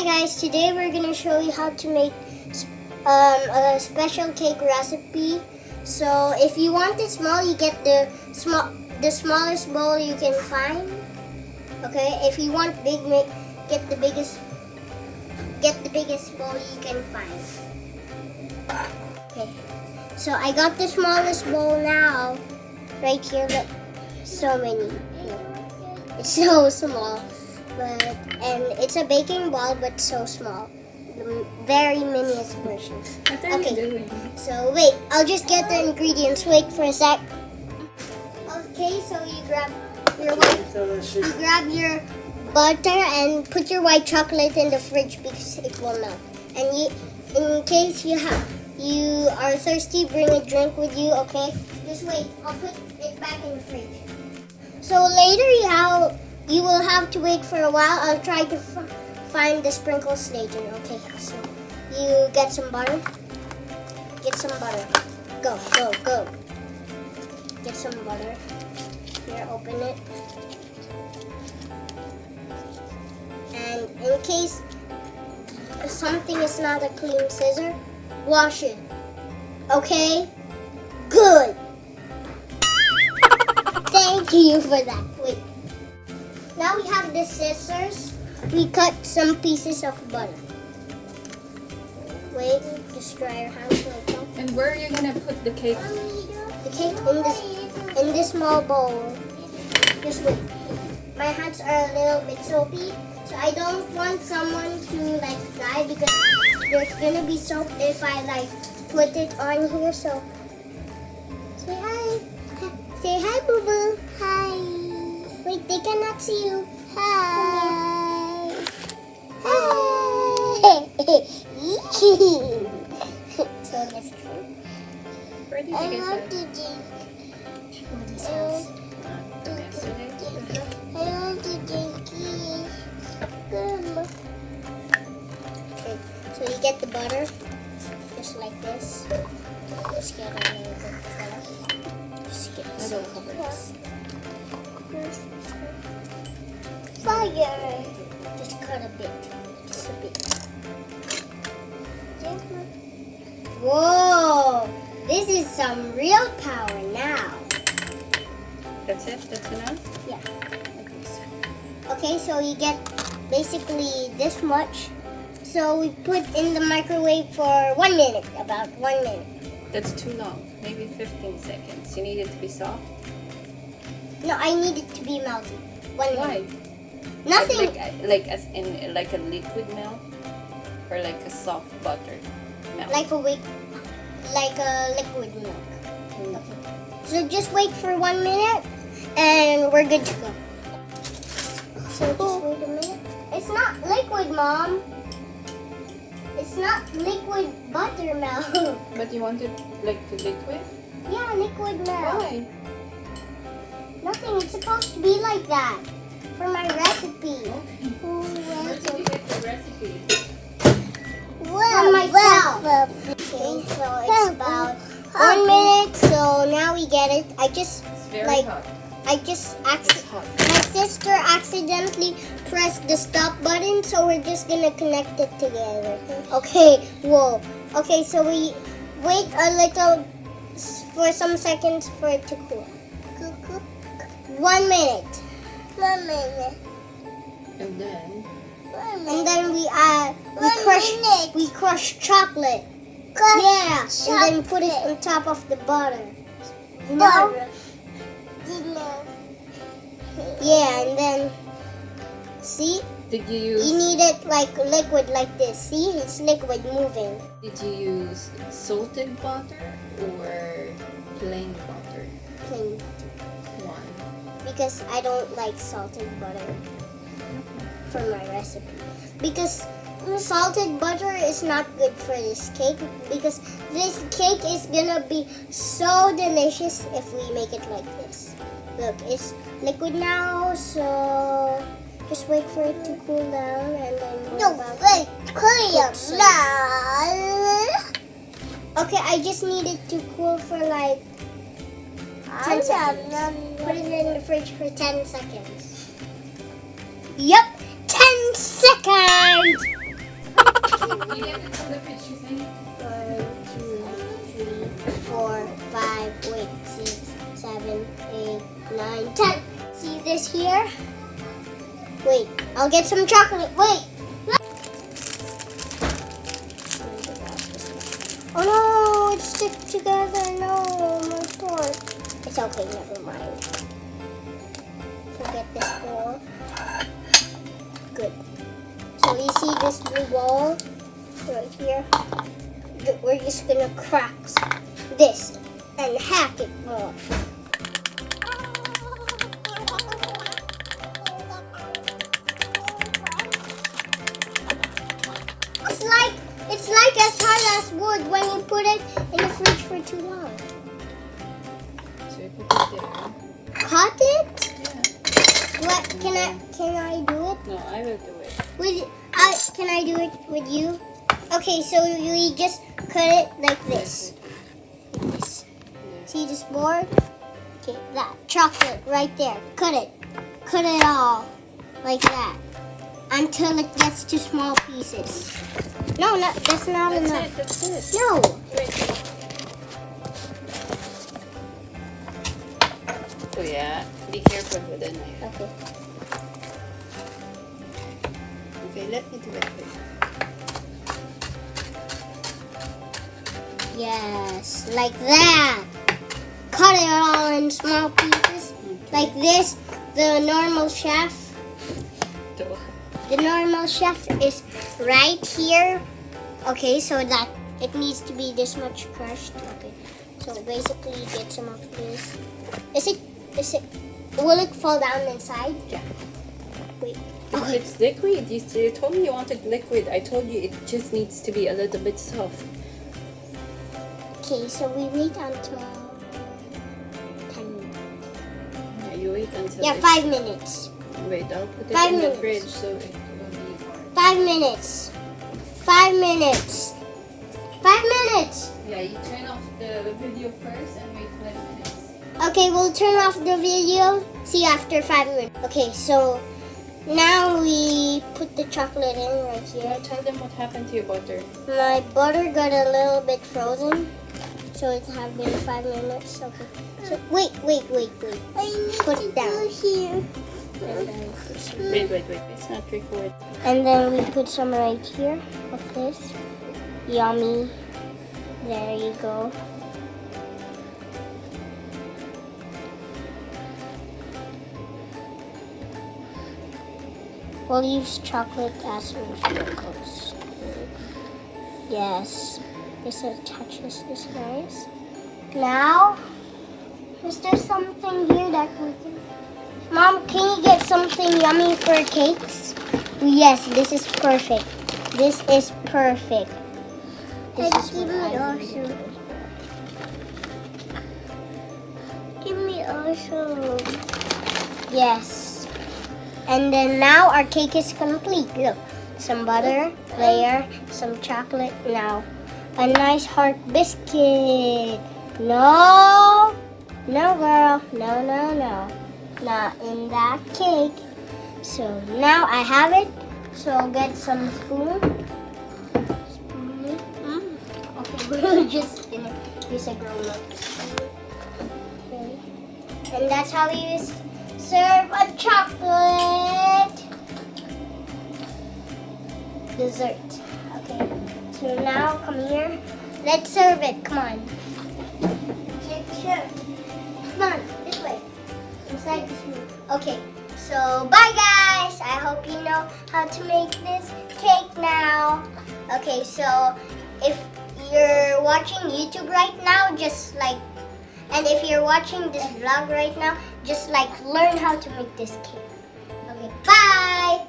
guys, today we're gonna show you how to make a special cake recipe. So if you want it small, you get the smallest bowl you can find. Okay, if you want big, get the biggest bowl you can find. Okay, so I got the smallest bowl now. Right here, look, so many. It's so small. And it's a baking ball, but so small. The very miniest version. What are you doing? So wait, I'll just get the ingredients. Wait for a sec. Okay, so you grab your butter and put your white chocolate in the fridge because it will melt. And in case you are thirsty, bring a drink with you. Okay, just wait. I'll put it back in the fridge. So later you will have to wait for a while. I'll try to find the sprinkles later. Okay, so you get some butter. Get some butter. Go. Get some butter. Here, open it. And in case something is not a clean scissor, wash it. Okay? Good. Thank you for that. Wait. Now we have the scissors. We cut some pieces of butter. Wait, just dry your hands like that. And where are you gonna put the cake? The cake in this small bowl. Just wait. My hands are a little bit soapy, so I don't want someone to die because there's gonna be soap if I put it on here. So say hi. Say hi, boo boo. Hi. Wait, they cannot see you. Hi. Hi. So let's go. Where did you get that? This house. Yesterday? I want to drink it. Okay, so you get the butter, just like this. Just get a little bit of butter. Just get some cover this. Fire! Just cut a bit. Just a bit. Whoa! This is some real power now. That's it? That's enough? Yeah. Okay, so you get basically this much. So we put in the microwave for 1 minute, about 1 minute. That's too long. Maybe 15 seconds. You need it to be soft? No, I need it to be melted. 1 minute. Why? Nothing. Like as in like a liquid milk? Or like a soft butter milk? Like a liquid milk. Okay. So just wait for 1 minute and we're good to go. So just wait a minute. It's not liquid, Mom. It's not liquid buttermilk. But you want it like to liquid? Yeah, liquid milk. Why? Nothing. It's supposed to be like that for my recipe. Where did you get the recipe? For myself. Okay, so it's about 1 minute. So now we get it. It's very hot. My sister accidentally pressed the stop button, so we're just gonna connect it together. Okay, whoa. Okay, so we wait a little for some seconds for it to cool. 1 minute. 1 minute. And then? And then we crush chocolate. Yeah, and then put it on top of the butter. No. Yeah, and then see? Did you use? You need it like liquid like this. See? It's liquid moving. Did you use salted butter or plain butter? Plain. Why? Because I don't like salted butter for my recipe. Because salted butter is not good for this cake because this cake is gonna be so delicious if we make it like this. Look, it's liquid now, so just wait for it to cool down and then Okay, I just need it to cool for 10 seconds. Put it in the fridge for 10 seconds. Yep, 10 seconds! See? 1, 2, 3, 4, 5, wait, 6, 7, 8, 9, 10. See this here? Wait, I'll get some chocolate. Wait. Oh no, it's stick together. No, my God. It's okay, never mind. Forget this ball. Good. So you see this blue ball right here? We're just gonna crack this and hack it more. It's like as hard as wood when you put it in the fridge for too long. So you put it there. Cut it? Yeah. What can I do it? No, I will do it. Can I do it with you? Okay, so you just cut it like this. This. See this board? Okay, that chocolate right there. Cut it. Cut it all like that until it gets to small pieces. No, that's not enough. That's it. No. Wait. Oh yeah, be careful with the knife. Okay. Okay, let me do it first. Yes, like that. Cut it all in small pieces. Like this. The normal chef is right here. Okay, so that it needs to be this much crushed. Okay, so basically get some of this. Will it fall down inside? Yeah. Wait. Because it's liquid. You told me you wanted liquid. I told you it just needs to be a little bit soft. Okay, so we wait until 10 minutes. Yeah, you wait until. Yeah, 5 minutes. Wait, I'll put it 5 in minutes. the fridge so it will be hard. 5 minutes. 5 minutes. 5 minutes. Yeah, you turn off the video first and wait 5 minutes. Okay, we'll turn off the video. See you after 5 minutes. Okay, so now we put the chocolate in right here. Yeah, tell them what happened to your butter. My butter got a little bit frozen, so it has been 5 minutes. Okay. So wait. I need put it down here. And then put some, Wait. It's not recorded. and then we put some right here of this. Yummy. There you go. We'll use chocolate as sprinkles. Yes, this attaches this nice. Now, is there something here that we can... Mom, can you get something yummy for cakes? Yes, this is perfect. This is perfect. This is Give me also. Give me also. Yes. And then now our cake is complete. Look, some butter, layer, some chocolate. Now, a nice heart biscuit. No, girl. No. Not in that cake. So now I have it. So I'll get some spoon. Okay, we're just gonna use a grown-up spoon. Okay. And that's how we serve a chocolate dessert. Okay. So now come here. Let's serve it. Come on. Sure. Come on, this way. Inside the spoon. Okay. So bye guys. I hope you know how to make this cake now. Okay. So if you're watching YouTube right now, just like, and if you're watching this vlog right now, just like learn how to make this cake. Okay, bye!